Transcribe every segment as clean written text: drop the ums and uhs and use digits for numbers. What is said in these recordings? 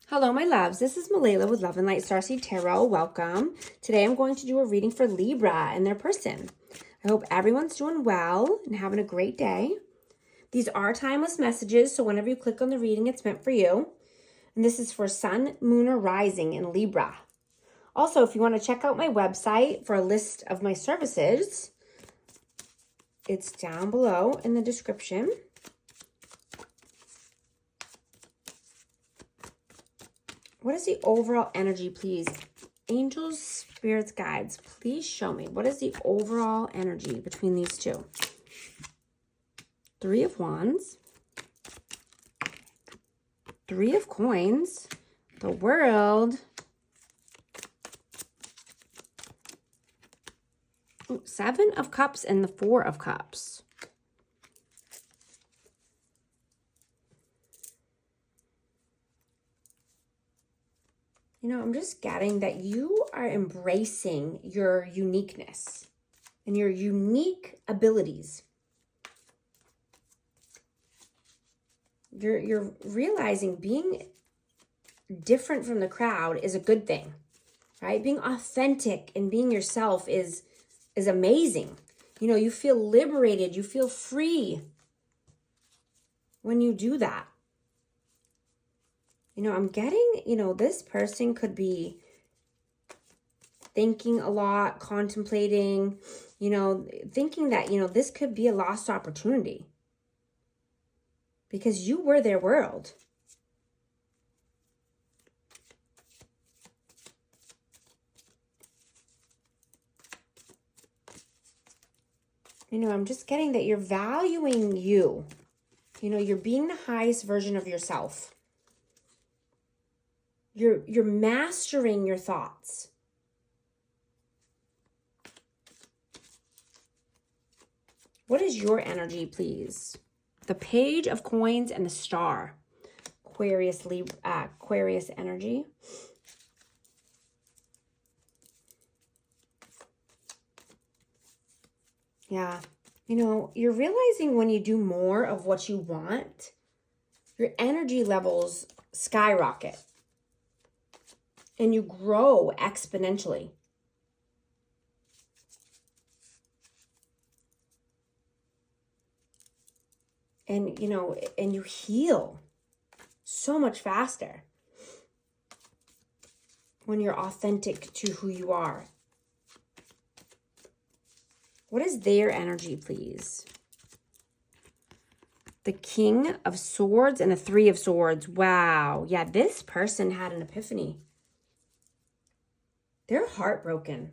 Hello, my loves. This is Malayla with Love and Light Starseed Tarot. Welcome. Today I'm going to do a reading for Libra and their person. I hope everyone's doing well and having a great day. These are timeless messages, so whenever you click on the reading, it's meant for you. And this is for Sun, Moon, or Rising in Libra. Also, if you want to check out my website for a list of my services, it's down below in the description. What is the overall energy, please? Angels, spirits, guides, please show me. What is the overall energy between these two? Three of Wands. Three of Coins. The World. Ooh, Seven of Cups and the Four of Cups. You know, I'm just getting that you are embracing your uniqueness and your unique abilities. You're realizing being different from the crowd is a good thing, right? Being authentic and being yourself is amazing. You know, you feel liberated, you feel free when you do that. You know, I'm getting, this person could be thinking a lot, contemplating, thinking that, this could be a lost opportunity because you were their world. You know, I'm just getting that you're valuing you. You know, you're being the highest version of yourself. You're mastering your thoughts. What is your energy, please? The Page of Coins and the Star. Aquarius energy. Yeah. You know, you're realizing when you do more of what you want, your energy levels skyrocket. And you grow exponentially. And, and you heal so much faster when you're authentic to who you are. What is their energy, please? The King of Swords and the Three of Swords. Wow. Yeah, this person had an epiphany. They're heartbroken.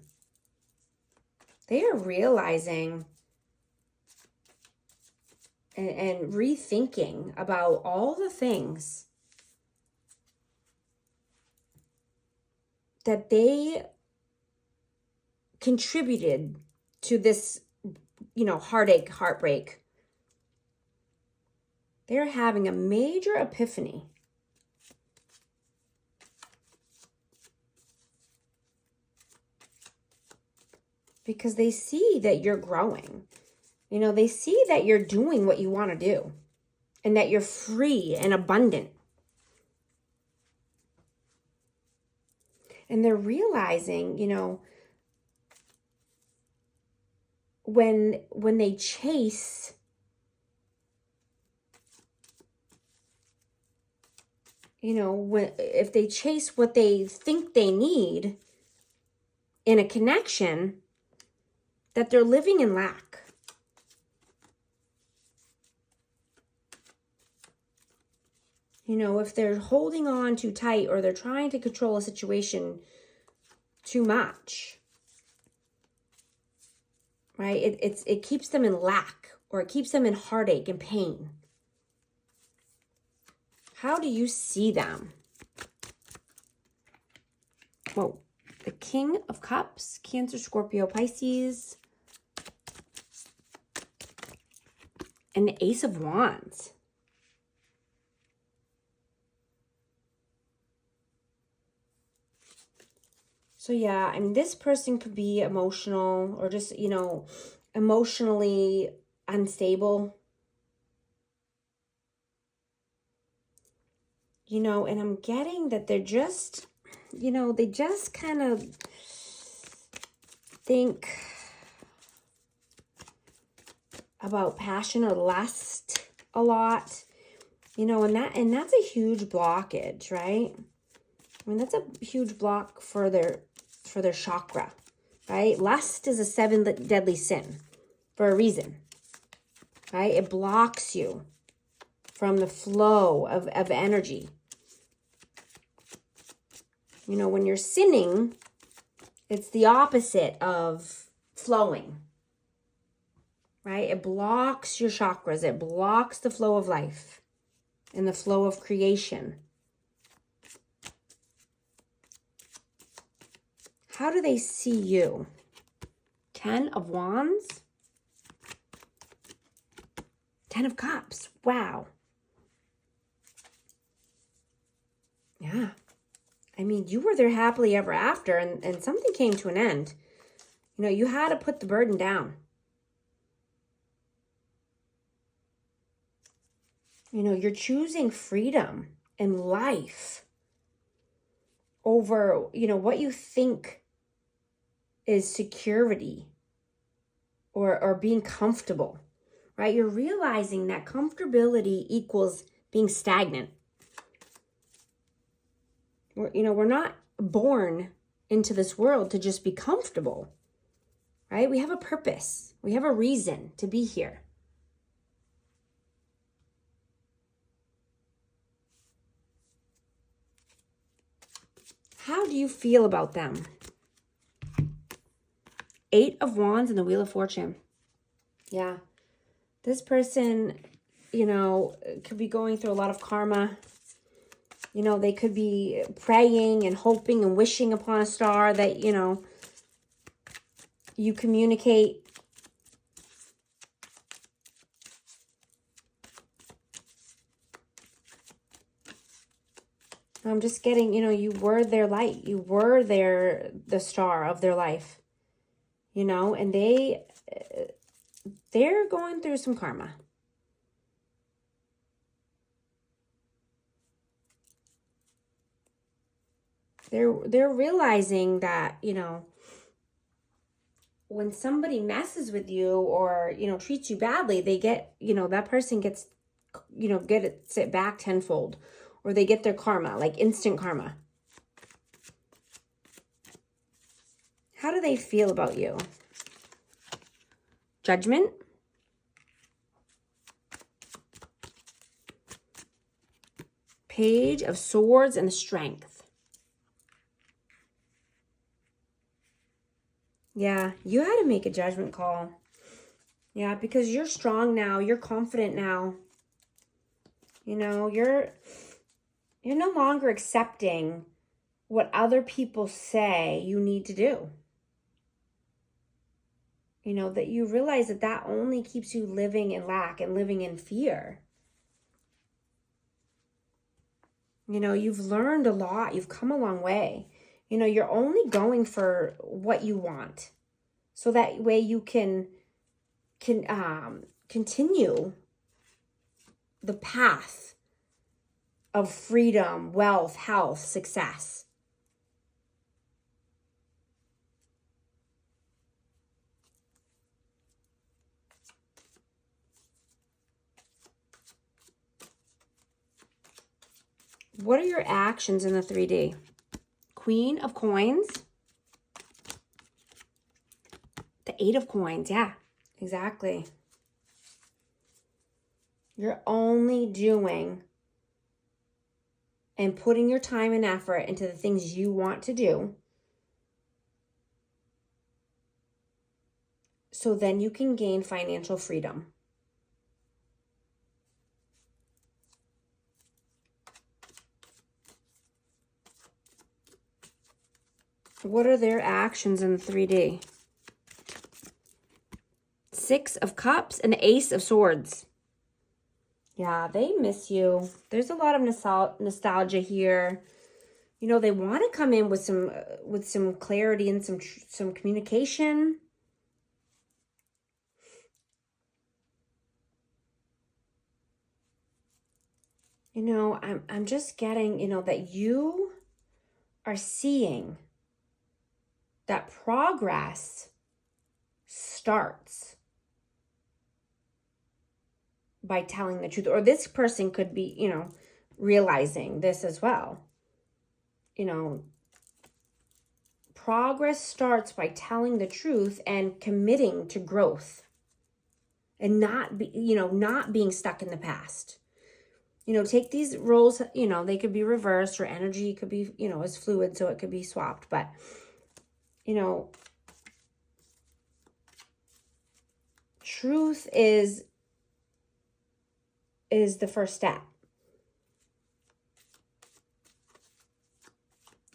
They are realizing and rethinking about all the things that they contributed to this, heartache, heartbreak. They're having a major epiphany. Because they see that you're growing. You know, they see that you're doing what you want to do. And that you're free and abundant. And they're realizing, when they chase if they chase what they think they need in a connection, that they're living in lack. You know, if they're holding on too tight or they're trying to control a situation too much, right? It keeps them in lack, or it keeps them in heartache and pain. How do you see them? Whoa. The King of Cups, Cancer, Scorpio, Pisces. And the Ace of Wands. So yeah, I mean, this person could be emotional or just, emotionally unstable. You know, and I'm getting that they're just, you know, they just kind of think about passion or lust a lot, you know, and that's a huge blockage, right? I mean, that's a huge block for their chakra, right? Lust is a 7th deadly sin for a reason, right? It blocks you from the flow of energy. You know, when you're sinning, it's the opposite of flowing, right? It blocks your chakras. It blocks the flow of life and the flow of creation. How do they see you? 10 of Wands? 10 of Cups. Wow. Yeah. I mean, you were there happily ever after, and something came to an end. You know, you had to put the burden down. You know, you're choosing freedom and life over, you know, what you think is security or being comfortable, right? You're realizing that comfortability equals being stagnant. We're not born into this world to just be comfortable, right? We have a purpose. We have a reason to be here. How do you feel about them? 8 of Wands and the Wheel of Fortune. Yeah. This person, you know, could be going through a lot of karma. You know, they could be praying and hoping and wishing upon a star that, you know, you communicate. I'm just getting, you know, you were their light. You were the star of their life, you know, and they're going through some karma. They're realizing that, you know, when somebody messes with you or, you know, treats you badly, they get, you know, that person gets, you know, gets it back tenfold, or they get their karma, like instant karma. How do they feel about you? Judgment. Page of Swords and Strength. Yeah, you had to make a judgment call. Yeah, because you're strong now. You're confident now. You know, you're no longer accepting what other people say you need to do. You know, that you realize that only keeps you living in lack and living in fear. You know, you've learned a lot. You've come a long way. You know, you're only going for what you want. So that way you can continue the path of freedom, wealth, health, success. What are your actions in the 3D? Queen of Coins. The 8 of Coins. Yeah, exactly. You're only doing and putting your time and effort into the things you want to do. So then you can gain financial freedom. What are their actions in the 3D? 6 of Cups and the Ace of Swords. Yeah, they miss you. There's a lot of nostalgia here. You know, they want to come in with some clarity and some communication. You know, I'm just getting, you know, that you are seeing that progress starts by telling the truth. Or this person could be, you know, realizing this as well. You know, progress starts by telling the truth and committing to growth and not be, you know, not being stuck in the past. You know, take these roles, you know, they could be reversed, or energy could be, you know, is fluid, so it could be swapped. But, you know, truth is the first step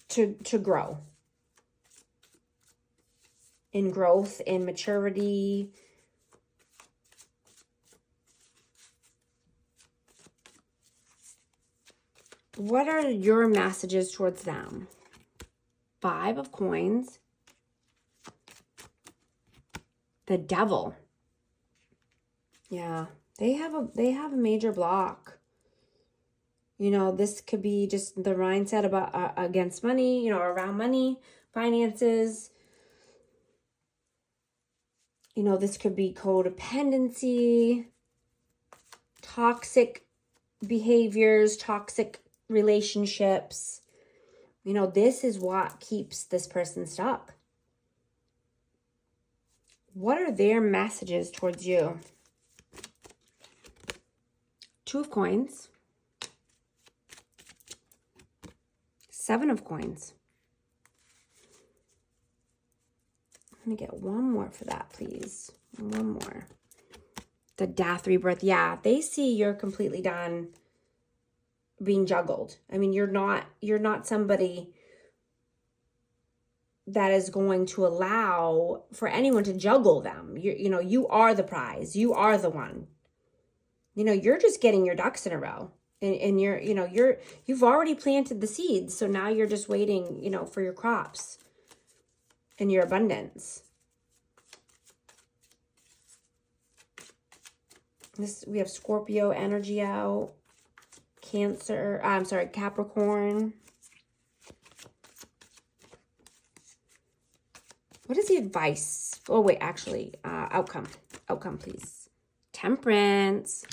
to grow. In growth, in maturity. What are your messages towards them? 5 of Coins. The Devil. Yeah, they have a major block. You know, this could be just the mindset about against money, you know, around money, finances. You know, this could be codependency, toxic behaviors, toxic relationships. You know, this is what keeps this person stuck. What are their messages towards you? 2 of Coins. 7 of Coins. Let me get one more for that, please. One more. The Death, Rebirth. Yeah, they see you're completely done being juggled. I mean, you're not somebody that is going to allow for anyone to juggle them. You know, you are the prize. You are the one. You know, you're just getting your ducks in a row. And you're, you know, you've already planted the seeds. So now you're just waiting, you know, for your crops and your abundance. We have Scorpio energy out. Cancer, I'm sorry, Capricorn. What is the advice? Oh, wait, actually, outcome. Outcome, please. Temperance.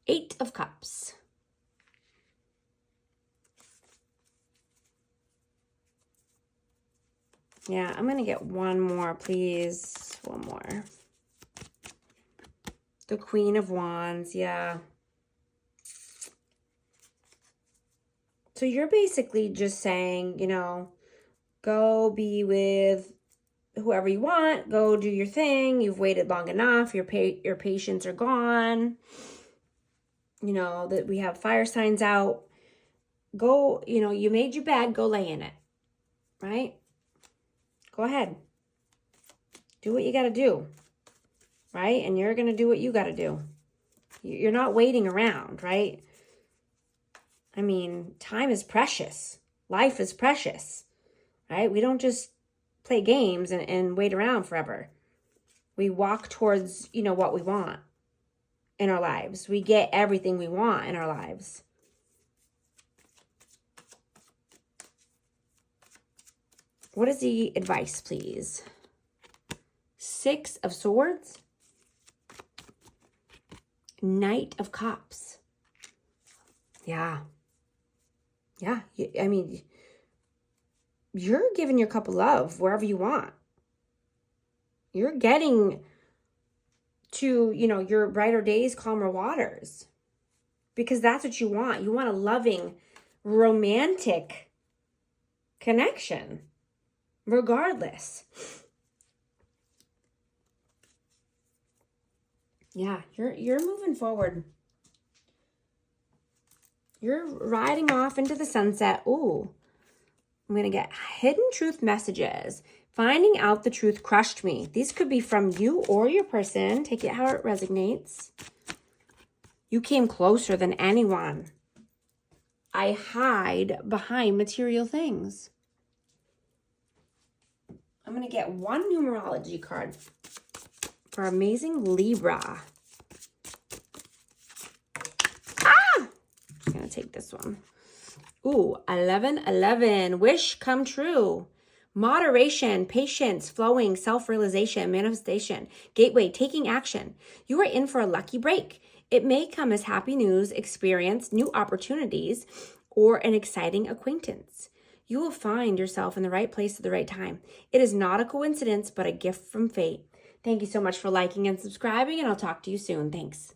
Eight of Cups. Yeah, I'm going to get one more, please. One more. The Queen of Wands, yeah. So you're basically just saying, you know, go be with whoever you want. Go do your thing. You've waited long enough. Your patience are gone. You know, that we have fire signs out. Go, you know, you made your bed. Go lay in it, right? Go ahead. Do what you got to do, right? And you're going to do what you got to do. You're not waiting around, right? I mean, time is precious. Life is precious, right? We don't just play games and wait around forever. We walk towards, you know, what we want in our lives. We get everything we want in our lives. What is the advice, please? 6 of Swords. Knight of Cups. Yeah. Yeah. I mean, you're giving your cup of love wherever you want. You're getting to, you know, your brighter days, calmer waters. Because that's what you want. You want a loving, romantic connection. Regardless. Yeah, you're moving forward. You're riding off into the sunset. Ooh, I'm going to get hidden truth messages. Finding out the truth crushed me. These could be from you or your person. Take it how it resonates. You came closer than anyone. I hide behind material things. I'm going to get one numerology card for amazing Libra. I'm going to take this one. Ooh, 1111. Wish come true. Moderation, patience, flowing, self-realization, manifestation, gateway, taking action. You are in for a lucky break. It may come as happy news, experience, new opportunities, or an exciting acquaintance. You will find yourself in the right place at the right time. It is not a coincidence, but a gift from fate. Thank you so much for liking and subscribing, and I'll talk to you soon. Thanks.